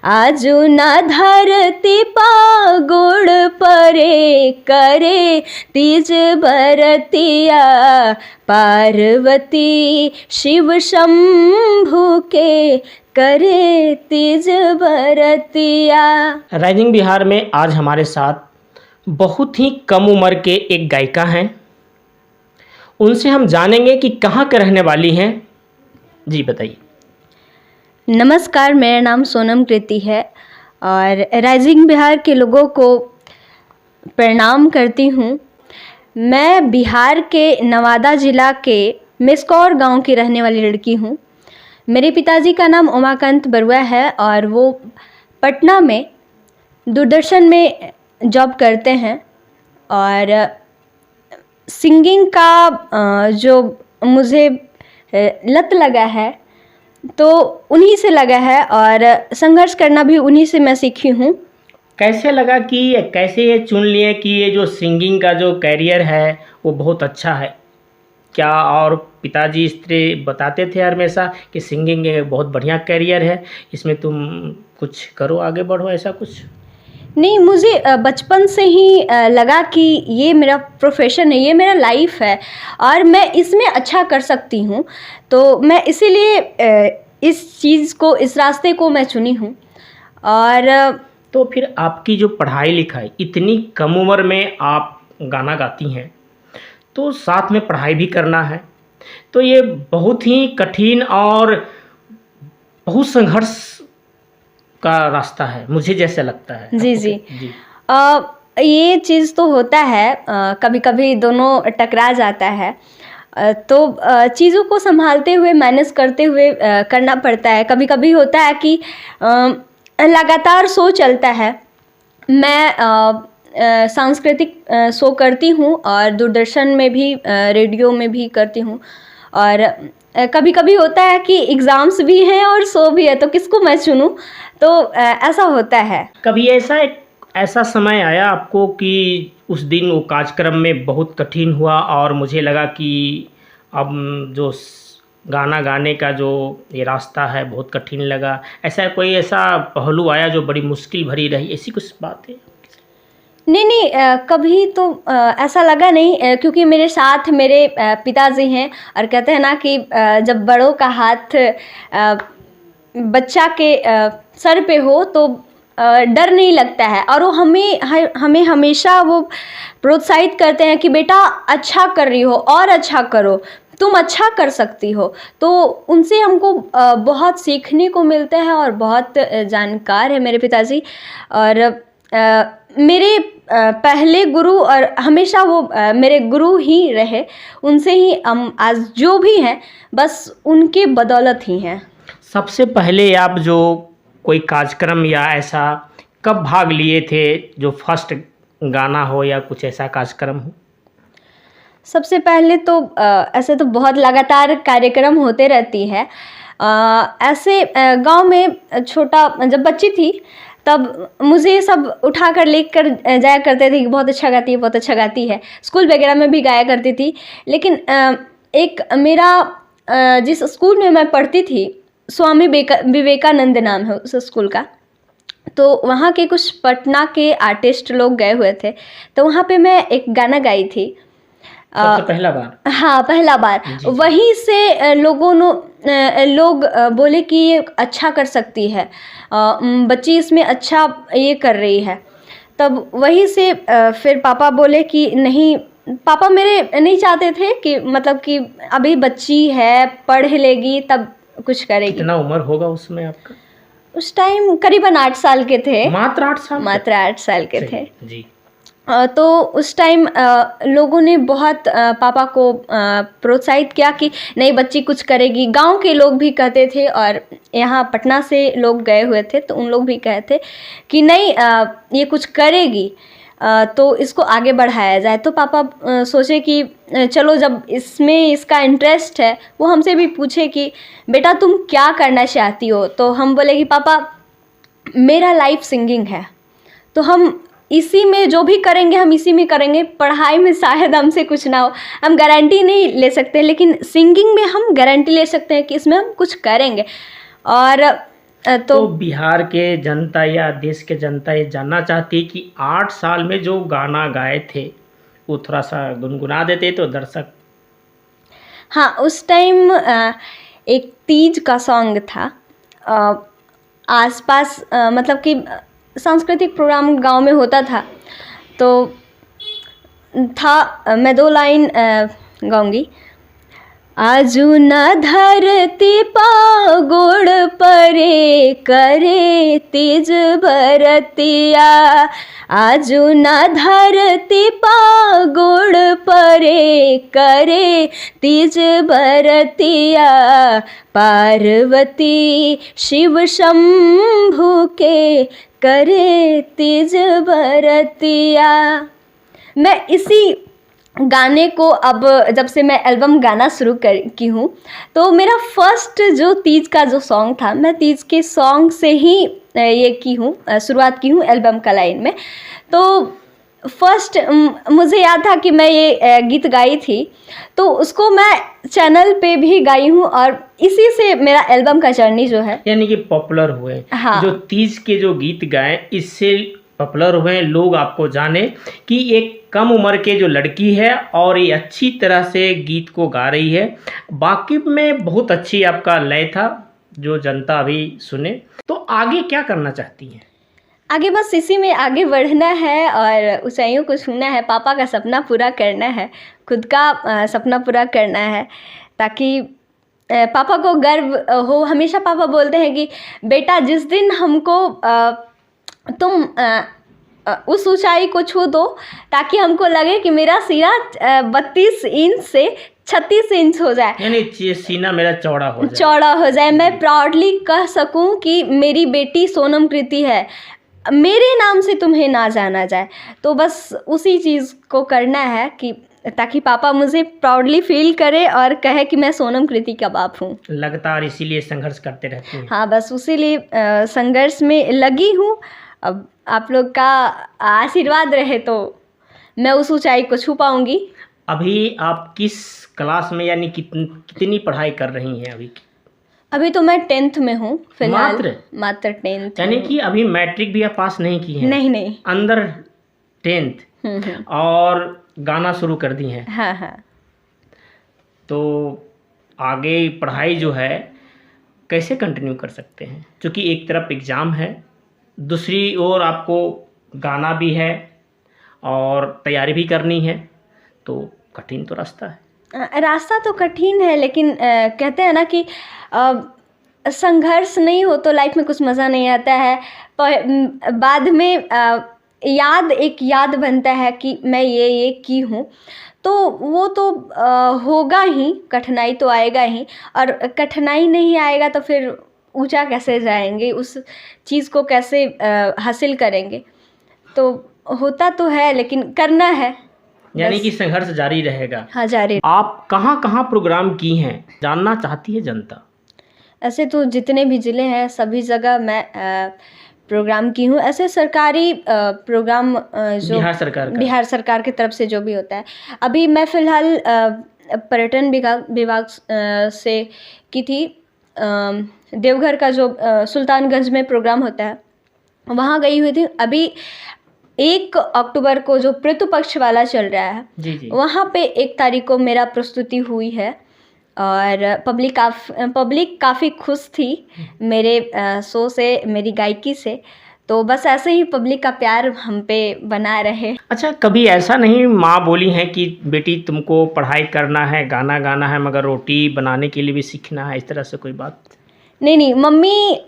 आजू ना धरती पा गोड़ परे करे तीज बरतिया पार्वती शिव शंभु के करे तीज बरतिया। राइजिंग बिहार में आज हमारे साथ बहुत ही कम उम्र के एक गायिका हैं। उनसे हम जानेंगे कि कहाँ के रहने वाली हैं। जी बताइए। नमस्कार, मेरा नाम सोनम कृति है और राइजिंग बिहार के लोगों को प्रणाम करती हूँ। मैं बिहार के नवादा ज़िला के मिसकौर गांव की रहने वाली लड़की हूँ। मेरे पिताजी का नाम उमाकांत बरुआ है और वो पटना में दूरदर्शन में जॉब करते हैं और सिंगिंग का जो मुझे लत लगा है तो उन्हीं से लगा है और संघर्ष करना भी उन्हीं से मैं सीखी हूँ। कैसे लगा कि कैसे ये चुन लिए कि ये जो सिंगिंग का जो कैरियर है वो बहुत अच्छा है? क्या और पिताजी इस तरह बताते थे हमेशा कि सिंगिंग एक बहुत बढ़िया कैरियर है, इसमें तुम कुछ करो, आगे बढ़ो, ऐसा कुछ? नहीं, मुझे बचपन से ही लगा कि ये मेरा प्रोफेशन है, ये मेरा लाइफ है और मैं इसमें अच्छा कर सकती हूँ। तो मैं इसीलिए इस चीज़ को, इस रास्ते को मैं चुनी हूँ। और तो फिर आपकी जो पढ़ाई लिखाई, इतनी कम उम्र में आप गाना गाती हैं तो साथ में पढ़ाई भी करना है, तो ये बहुत ही कठिन और बहुत संघर्ष का रास्ता है, मुझे जैसे लगता है। जी जी ये चीज़ तो होता है, कभी कभी दोनों टकरा जाता है, तो चीज़ों को संभालते हुए, मैनेज करते हुए करना पड़ता है। कभी कभी होता है कि लगातार शो चलता है। मैं सांस्कृतिक शो करती हूँ और दूरदर्शन में भी, रेडियो में भी करती हूँ और कभी कभी होता है कि एग्ज़ाम्स भी हैं और शो भी है, तो किसको मैं चुनूँ, तो ऐसा होता है। कभी ऐसा समय आया आपको कि उस दिन वो कार्यक्रम में बहुत कठिन हुआ और मुझे लगा कि अब जो गाना गाने का जो ये रास्ता है बहुत कठिन लगा, ऐसा पहलू आया जो बड़ी मुश्किल भरी रही, ऐसी कुछ बात है? नहीं, कभी तो ऐसा लगा नहीं, क्योंकि मेरे साथ मेरे पिताजी हैं और कहते हैं ना कि जब बड़ों का हाथ बच्चा के सर पे हो तो डर नहीं लगता है और वो हमें हमेशा वो प्रोत्साहित करते हैं कि बेटा अच्छा कर रही हो और अच्छा करो, तुम अच्छा कर सकती हो। तो उनसे हमको बहुत सीखने को मिलता है और बहुत जानकार है मेरे पिताजी। और मेरे पहले गुरु और हमेशा वो मेरे गुरु ही रहे, उनसे ही हम आज जो भी हैं बस उनके बदौलत ही हैं। सबसे पहले आप जो कोई कार्यक्रम या ऐसा कब भाग लिए थे, जो फर्स्ट गाना हो या कुछ ऐसा कार्यक्रम हो? सबसे पहले तो ऐसे तो बहुत लगातार कार्यक्रम होते रहती है। ऐसे गांव में छोटा जब बच्ची थी तब मुझे सब उठा कर लेकर जाया करते थे कि बहुत अच्छा गाती है, बहुत अच्छा गाती है। स्कूल वगैरह में भी गाया करती थी। लेकिन एक मेरा जिस स्कूल में मैं पढ़ती थी, स्वामी विवेकानंद नाम है उस स्कूल का, तो वहाँ के कुछ पटना के आर्टिस्ट लोग गए हुए थे, तो वहाँ पे मैं एक गाना गाई थी। सबसे पहला बार? हाँ, पहला बार। वहीं से लोग बोले कि ये अच्छा कर सकती है, बच्ची इसमें अच्छा ये कर रही है। तब वहीं से फिर पापा बोले कि नहीं, पापा मेरे नहीं चाहते थे कि मतलब कि अभी बच्ची है, पढ़ लेगी तब कुछ करेगी। कितना उम्र होगा उसमें आपका? उस टाइम करीबन 8 साल के थे। मात्र 8 साल? मात्र 8 साल के थे जी। तो उस टाइम लोगों ने बहुत पापा को प्रोत्साहित किया कि नहीं, बच्ची कुछ करेगी। गांव के लोग भी कहते थे और यहाँ पटना से लोग गए हुए थे तो उन लोग भी कहते कि नहीं, ये कुछ करेगी, तो इसको आगे बढ़ाया जाए। तो पापा सोचे कि चलो, जब इसमें इसका इंटरेस्ट है, वो हमसे भी पूछे कि बेटा तुम क्या करना चाहती हो। तो हम बोले कि पापा मेरा लाइफ सिंगिंग है, तो हम इसी में जो भी करेंगे हम इसी में करेंगे। पढ़ाई में शायद हमसे कुछ ना हो, हम गारंटी नहीं ले सकते, लेकिन सिंगिंग में हम गारंटी ले सकते हैं कि इसमें हम कुछ करेंगे। और तो बिहार के जनता या देश के जनता ये जानना चाहती है कि 8 साल में जो गाना गाए थे वो थोड़ा सा गुनगुना देते तो दर्शक। हाँ, उस टाइम एक तीज का सॉन्ग था। आसपास मतलब कि सांस्कृतिक प्रोग्राम गांव में होता था, तो था, मैं 2 लाइन गाऊंगी। आजू न धरती पा गोड़ परे करे तीज भरतिया, आजू न धरती पा गोड़ परे करे तीज भरतिया, पार्वती शिव शंभु के करे तीज भरतिया। मैं इसी गाने को अब जब से मैं एल्बम गाना शुरू की हूँ, तो मेरा फर्स्ट जो तीज का जो सॉन्ग था, मैं तीज के सॉन्ग से ही ये की हूँ, शुरुआत की हूँ एल्बम का लाइन में। तो फर्स्ट मुझे याद था कि मैं ये गीत गाई थी, तो उसको मैं चैनल पे भी गाई हूँ और इसी से मेरा एल्बम का जर्नी जो है, यानी कि पॉपुलर हुए। हाँ, जो तीज के जो गीत गाए इससे पॉपुलर हुए, लोग आपको जाने कि एक कम उम्र के जो लड़की है और ये अच्छी तरह से गीत को गा रही है। बाकी में बहुत अच्छी आपका लय था जो जनता अभी सुने। तो आगे क्या करना चाहती हैं? आगे बस इसी में आगे बढ़ना है और ऊंचाइयों को छूना है, पापा का सपना पूरा करना है, खुद का सपना पूरा करना है, ताकि पापा को गर्व हो। हमेशा पापा बोलते हैं कि बेटा जिस दिन हमको तुम उस ऊंचाई को छू दो ताकि हमको लगे कि मेरा सीना 32 इंच से 36 इंच हो जाए, यानी सीना मेरा चौड़ा हो जाए, मैं प्राउडली कह सकूं कि मेरी बेटी सोनम कृति है, मेरे नाम से तुम्हें ना जाना जाए। तो बस उसी चीज़ को करना है कि ताकि पापा मुझे प्राउडली फील करे और कहे कि मैं सोनम कृति का बाप हूँ। लगातार इसीलिए संघर्ष करते रहते हैं। हाँ, बस उसीलिए संघर्ष में लगी हूँ। अब आप लोग का आशीर्वाद रहे तो मैं उस ऊंचाई को छू पाऊंगी। अभी आप किस क्लास में, यानी कितनी पढ़ाई कर रही हैं अभी? अभी तो मैं 10th में हूँ फिलहाल, मात्र 10th। यानी कि अभी मैट्रिक भी आप पास नहीं की हैं? नहीं, अंदर 10th और गाना शुरू कर दी हैं। हाँ। तो आगे पढ़ाई जो है कैसे कंटिन्यू कर सकते हैं? क्योंकि एक तरफ एग्ज़ाम है, दूसरी ओर आपको गाना भी है और तैयारी भी करनी है, तो कठिन तो रास्ता है। रास्ता तो कठिन है, लेकिन कहते हैं ना कि संघर्ष नहीं हो तो लाइफ में कुछ मज़ा नहीं आता है। बाद में एक याद बनता है कि मैं ये की हूँ, तो वो तो होगा ही, कठिनाई तो आएगा ही, और कठिनाई नहीं आएगा तो फिर ऊंचा कैसे जाएंगे, उस चीज़ को कैसे हासिल करेंगे। तो होता तो है लेकिन करना है, यानी कि संघर्ष जारी रहेगा। हाँ, जारी। आप कहाँ प्रोग्राम की हैं, जानना चाहती है जनता? ऐसे तो जितने भी ज़िले हैं सभी जगह मैं प्रोग्राम की हूँ। ऐसे सरकारी प्रोग्राम जो बिहार सरकार की तरफ से जो भी होता है, अभी मैं फ़िलहाल पर्यटन विभाग से की थी। देवघर का जो सुल्तानगंज में प्रोग्राम होता है वहाँ गई हुई थी। अभी 1 अक्टूबर को जो पितृ पक्ष वाला चल रहा है, जी। वहाँ पे 1 तारीख को मेरा प्रस्तुति हुई है और पब्लिक काफ़ी खुश थी मेरे शो से, मेरी गायकी से। तो बस ऐसे ही पब्लिक का प्यार हम पे बना रहे। अच्छा, कभी ऐसा नहीं माँ बोली है कि बेटी तुमको पढ़ाई करना है, गाना गाना है, मगर रोटी बनाने के लिए भी सीखना है, इस तरह से कोई बात? नहीं, मम्मी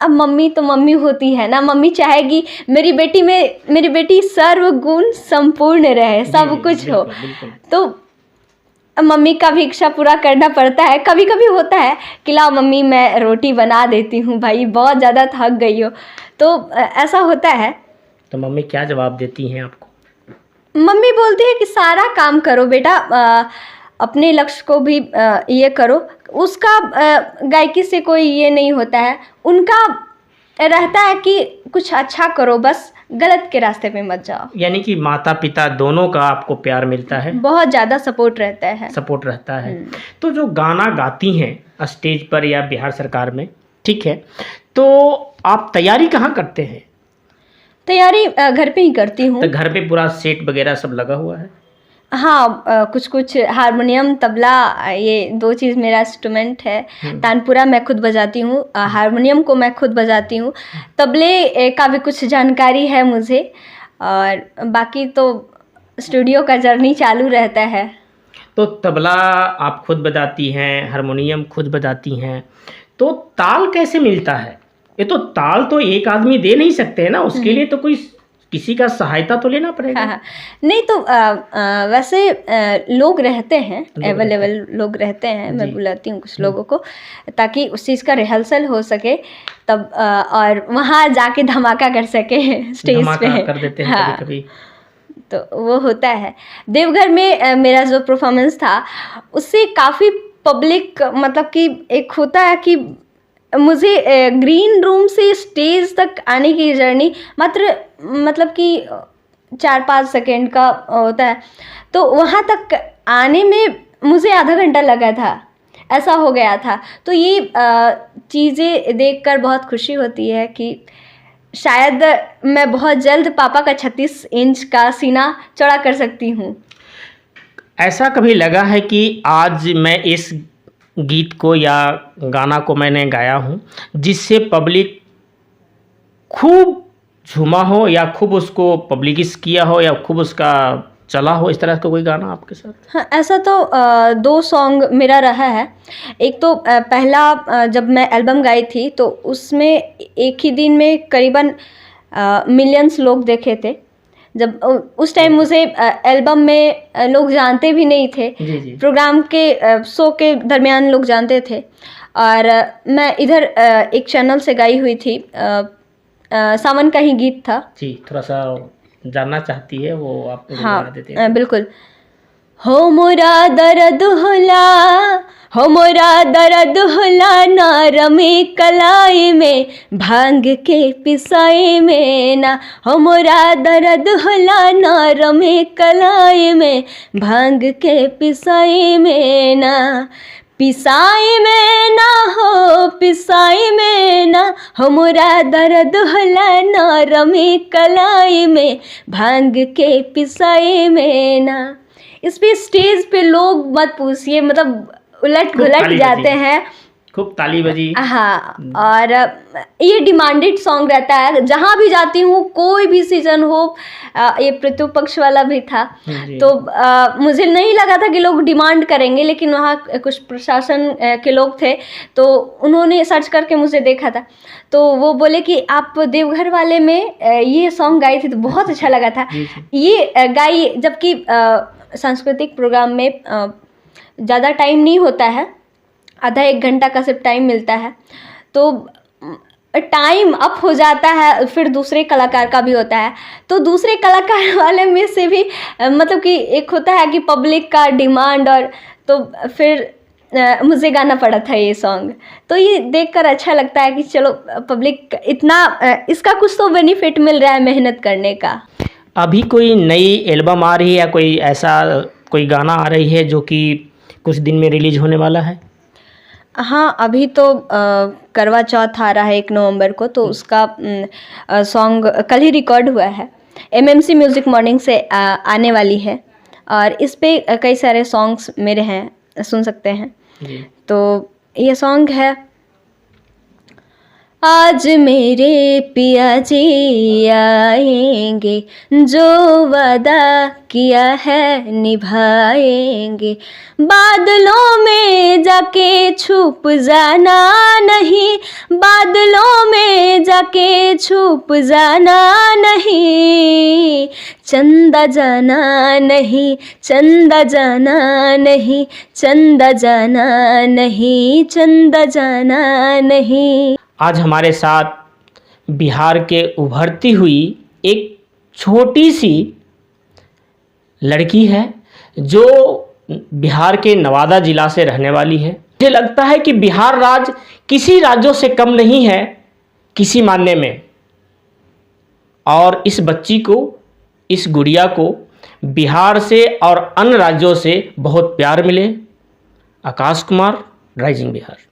अब मम्मी तो मम्मी होती है ना, मम्मी चाहेगी मेरी बेटी सर्वगुण संपूर्ण रहे, सब कुछ हो। तो मम्मी का भी इच्छा पूरा करना पड़ता है। कभी कभी होता है कि लाओ मम्मी मैं रोटी बना देती हूँ, भाई बहुत ज़्यादा थक गई हो, तो ऐसा होता है। तो मम्मी क्या जवाब देती हैं आपको? मम्मी बोलती है कि सारा काम करो बेटा, अपने लक्ष्य को भी ये करो। उसका गायकी से कोई ये नहीं होता है, उनका रहता है कि कुछ अच्छा करो, बस गलत के रास्ते पे मत जाओ। यानी कि माता पिता दोनों का आपको प्यार मिलता है, बहुत ज़्यादा सपोर्ट रहता है। तो जो गाना गाती हैं स्टेज पर या बिहार सरकार में, ठीक है, तो आप तैयारी कहाँ करते हैं? तैयारी घर पे ही करती हूँ। तो घर पे पूरा सेट वगैरह सब लगा हुआ है? हाँ, कुछ कुछ हारमोनियम, तबला, ये 2 चीज़ मेरा इंस्ट्रूमेंट है। तानपुरा मैं खुद बजाती हूँ, हारमोनियम को मैं खुद बजाती हूँ। तबले का भी कुछ जानकारी है मुझे, और बाकी तो स्टूडियो का जर्नी चालू रहता है। तो तबला आप खुद बजाती हैं, हारमोनियम खुद बजाती हैं, तो ताल कैसे मिलता है? ये तो ताल तो एक आदमी दे नहीं सकते हैं ना, उसके लिए तो कोई किसी का सहायता तो लेना पड़ेगा। हाँ, नहीं तो वैसे लोग रहते हैं, अवेलेबल लोग रहते हैं, मैं बुलाती हूँ कुछ लोगों को, ताकि उस चीज़ का रिहर्सल हो सके, तब और वहाँ जाके धमाका कर सके स्टेज पे। कर देते हैं हाँ, कभी-कभी। तो वो होता है। देवघर में मेरा जो परफॉर्मेंस था, उससे काफ़ी पब्लिक, मतलब कि एक होता है कि मुझे ग्रीन रूम से स्टेज तक आने की जर्नी मात्र मतलब कि 4-5 सेकेंड का होता है, तो वहाँ तक आने में मुझे आधा घंटा लगा था, ऐसा हो गया था। तो ये चीज़ें देखकर बहुत खुशी होती है कि शायद मैं बहुत जल्द पापा का 36 इंच का सीना चौड़ा कर सकती हूँ। ऐसा कभी लगा है कि आज मैं इस गीत को या गाना को मैंने गाया हूँ, जिससे पब्लिक खूब झूमा हो, या खूब उसको पब्लिकिस किया हो, या खूब उसका चला हो, इस तरह का कोई गाना आपके साथ? हाँ, ऐसा तो 2 सॉन्ग मेरा रहा है। एक तो पहला जब मैं एल्बम गाई थी, तो उसमें एक ही दिन में करीबन मिलियंस लोग देखे थे। जब उस टाइम मुझे एल्बम में लोग जानते भी नहीं थे। जी। प्रोग्राम के शो के दरमियान लोग जानते थे, और मैं इधर एक चैनल से गाई हुई थी, सावन का ही गीत था। जी, थोड़ा सा जानना चाहती है वो, आप हाँ, देते हैं? बिल्कुल। हो मोरा दर्द होला, हो मोरा दर्द होला, नरमे कलाई में भांग के पिसाई में ना। हो मोरा दर्द होला, नरमे कलाई में भांग के पिसाई में ना। पिसाई में ना हो, पिसाई में ना, हो मोरा दर्द होला, नरमे कलाई में भांग के पिसाई में ना। इस पे स्टेज पे लोग मत पूछिए, मतलब उलट घुलट जाते हैं, खूब ताली बजी। हाँ, और ये डिमांडेड सॉन्ग रहता है जहाँ भी जाती हूँ, कोई भी सीजन हो। ये पितृ पक्ष वाला भी था, तो मुझे नहीं लगा था कि लोग डिमांड करेंगे, लेकिन वहाँ कुछ प्रशासन के लोग थे, तो उन्होंने सर्च करके मुझे देखा था, तो वो बोले कि आप देवघर वाले में ये सॉन्ग गाई थी, तो बहुत अच्छा लगा था। ये गाई, जबकि सांस्कृतिक प्रोग्राम में ज़्यादा टाइम नहीं होता है, आधा 1 घंटा का सिर्फ टाइम मिलता है, तो टाइम अप हो जाता है, फिर दूसरे कलाकार का भी होता है, तो दूसरे कलाकार वाले में से भी मतलब कि एक होता है कि पब्लिक का डिमांड, और तो फिर मुझे गाना पड़ा था ये सॉन्ग। तो ये देखकर अच्छा लगता है कि चलो पब्लिक इतना इसका कुछ तो बेनिफिट मिल रहा है मेहनत करने का। अभी कोई नई एल्बम आ रही है, या कोई ऐसा कोई गाना आ रही है जो कि कुछ दिन में रिलीज होने वाला है? हाँ, अभी तो करवा चौथ आ रहा है 1 नवंबर को, तो उसका सॉन्ग कल ही रिकॉर्ड हुआ है, MMC म्यूज़िक मॉर्निंग से आने वाली है, और इस पे कई सारे सॉन्ग्स मेरे हैं, सुन सकते हैं। तो ये सॉन्ग है, आज मेरे पिया जी आएंगे, जो वादा किया है निभाएंगे, बादलों में जाके छुप जाना नहीं, बादलों में जाके छुप जाना नहीं, चंदा जाना नहीं, चंदा जाना नहीं, चंदा जाना नहीं, चंदा जाना नहीं। आज हमारे साथ बिहार के उभरती हुई एक छोटी सी लड़की है, जो बिहार के नवादा ज़िला से रहने वाली है। मुझे लगता है कि बिहार राज्य किसी राज्यों से कम नहीं है किसी मायने में, और इस बच्ची को, इस गुड़िया को बिहार से और अन्य राज्यों से बहुत प्यार मिले। आकाश कुमार, राइजिंग बिहार।